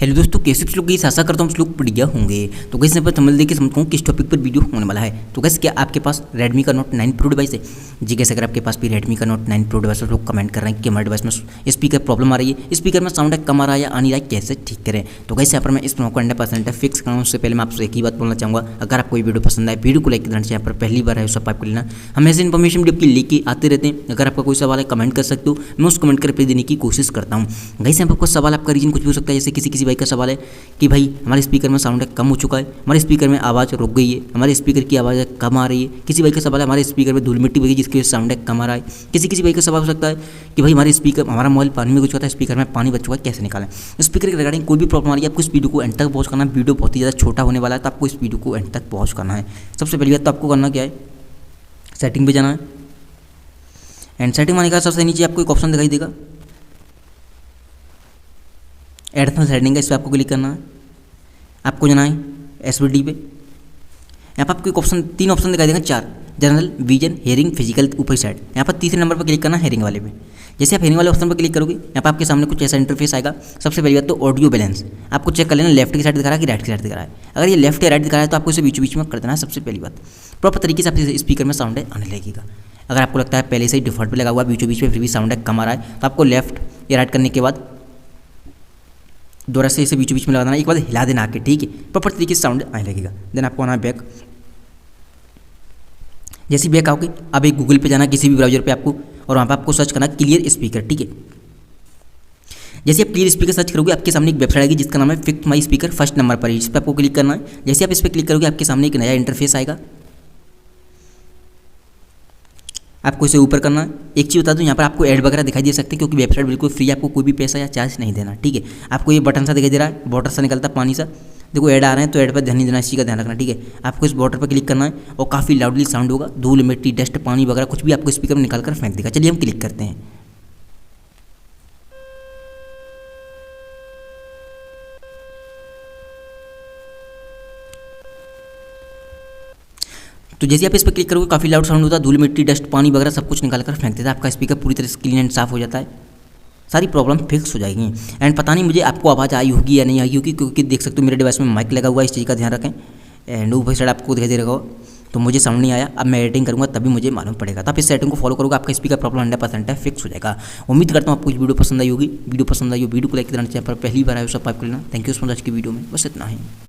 Hello दोस्तों, कैसे आप लोग गई आशा करता हूँ आप लोग बढ़िया होंगे। तो कैसे पर थंबनेल देख के समझता हूँ किस टॉपिक पर वीडियो होने वाला है। तो कैसे क्या आपके पास Redmi का Note 9 Pro डिवाइस है जी? कैसे अगर आपके पास भी Redmi का Note 9 Pro डिवाइस है, लोग कमेंट कर रहे हैं कि हमारे डिवाइस में स्पीकर प्रॉब्लम आ रही है, स्पीकर में साउंड कम आ रहा है या आ नहीं रहा है, कैसे ठीक करें। तो कैसे यहाँ पर मैं इस प्रोमो को 100% फिक्स कराऊँ। उससे पहले मैं आपसे एक ही बात बोलना चाहूँगा, अगर आपको ये वीडियो पसंद आए वीडियो को लाइक करना चाहिए। यहाँ पर पहली बार है सब्सक्राइब कर लेना। हम ऐसे इन्फॉर्मेशन वीडियो की लेके आते रहते हैं। अगर आपका कोई सवाल है कमेंट कर सकते हो, मैं उस कमेंट कर देने की कोशिश करता हूँ। गाइस यहाँ पर आपको सवाल आपका रीजन कुछ भी हो सकता है। जैसे किसी भाई का सवाल है कि भाई हमारे स्पीकर में साउंड कम हो चुका है, हमारे स्पीकर में आवाज़ रुक गई है, हमारे स्पीकर की आवाज़ कम आ रही है। किसी भाई का सवाल है हमारे स्पीकर में धूल मिट्टी बगी जिसकी वजह से साउंड कम आ रहा है। किसी भाई का सवाल हो सकता है कि भाई हमारे स्पीकर हमारा मोबाइल पानी में घुस चुका है, स्पीकर में पानी बच चुका है, कैसे निकालें। स्पीकर के रिगार्डिंग कोई भी प्रॉब्लम आ रही है, आपको इस वीडियो को एंड तक पहुँच करना है। वीडियो बहुत ही ज़्यादा छोटा होने वाला है, तो आपको इस वीडियो को एंड तक पहुँच करना है। सबसे पहली बात तो आपको करना क्या है, सेटिंग पे जाना है। एंड सेटिंग में आने का सबसे नीचे आपको एक ऑप्शन दिखाई देगा एडिशनल सेटिंग का, इस पर आपको क्लिक करना है। आपको जाना है SVD पे। यहाँ पर आपको एक ऑप्शन 3 ऑप्शन दिखाई देगा, 4 जनरल, विजन, हेयरिंग, फिजिकल ऊपर साइड। यहाँ पर तीसरे नंबर पर क्लिक करना है हेयरिंग वाले पे। जैसे आप हेयरिंग वाले ऑप्शन पर क्लिक करोगे, यहाँ पर आपके सामने कुछ ऐसा इंटरफेस आएगा। सबसे पहली बात तो ऑडियो बैलेंस आपको चेक कर लेना, लेफ्ट की साइड दिखा रहा है कि राइट की साइड दिखा रहा है। अगर ये लेफ्ट या राइट दिखा रहा है तो आपको इसे बीच में कर देना है। सबसे पहली बात प्रॉपर तरीके से आपके स्पीकर में साउंड आने लगेगा। अगर आपको लगता है पहले से ही डिफॉल्ट पर लगा हुआ बीच में फिर भी साउंड कम आ रहा है, तो आपको लेफ्ट या राइट करने के बाद दोबारा से इसे बीच में लगा देना। एक बार हिला देना आके, ठीक है, प्रॉपर तरीके से साउंड आने लगेगा। देन आपको आना बैक। जैसे बैक आओगे अब एक गूगल पे जाना किसी भी ब्राउजर पे आपको, और वहाँ पे आपको सर्च करना क्लियर स्पीकर, ठीक है। जैसे आप क्लियर स्पीकर सर्च करोगे आपके सामने एक वेबसाइट आएगी जिसका नाम है fix my speaker, first number पर ही। इस पर आपको क्लिक करना है। जैसे आप इस पर क्लिक करोगे आपके सामने एक नया इंटरफेस आएगा। आपको इसे ऊपर करना है। एक चीज़ बता दूं, यहाँ पर आपको ऐड वगैरह दिखाई दे सकते हैं क्योंकि वेबसाइट बिल्कुल फ्री है, आपको कोई भी पैसा या चार्ज नहीं देना, ठीक है। आपको ये बटन सा दिखाई दे रहा है, बॉर्डर सा निकलता है पानी सा, देखो ऐड आ रहे हैं, तो ऐड पर ध्यान नहीं देना, इस चीज़ का ध्यान रखना, ठीक है। आपको इस बॉर्डर पर क्लिक करना है और काफ़ी लाउडली साउंड होगा, धूल मिट्टी डस्ट पानी वगैरह कुछ भी आपको स्पीकर में निकाल कर फेंक देगा। चलिए हम क्लिक करते हैं। तो जैसे आप इस पर क्लिक करोगे काफ़ी लाउड साउंड होता है, धूल मिट्टी डस्ट पानी वगैरह सब कुछ निकाल कर फेंक देता है। आपका स्पीकर पूरी तरह से क्लीन एंड साफ हो जाता है, सारी प्रॉब्लम फिक्स हो जाएगी। एंड पता नहीं मुझे आपको आवाज़ आई होगी या नहीं आई होगी, क्योंकि देख सकते हो मेरे डिवाइस में माइक लगा हुआ है, इस चीज़ का ध्यान रखें। एंड ऊपर साइड आपको दिखाई दे रहा होगा, तो मुझे साउंड नहीं आया। अब मैं एडिटिंग करूँगा तभी मुझे मालूम पड़ेगा। तो आप इस सेटिंग को फॉलो करोगे, आपका स्पीकर प्रॉब्लम 100% है, फिक्स हो जाएगा। उम्मीद करता हूँ आपको वीडियो पसंद आई होगी। वीडियो पसंद आई हो वीडियो को लाइक करना चाहिए, पर पहली बार आए सब्सक्राइब कर लेना। थैंक यू सो मच आज की वीडियो में बस इतना ही।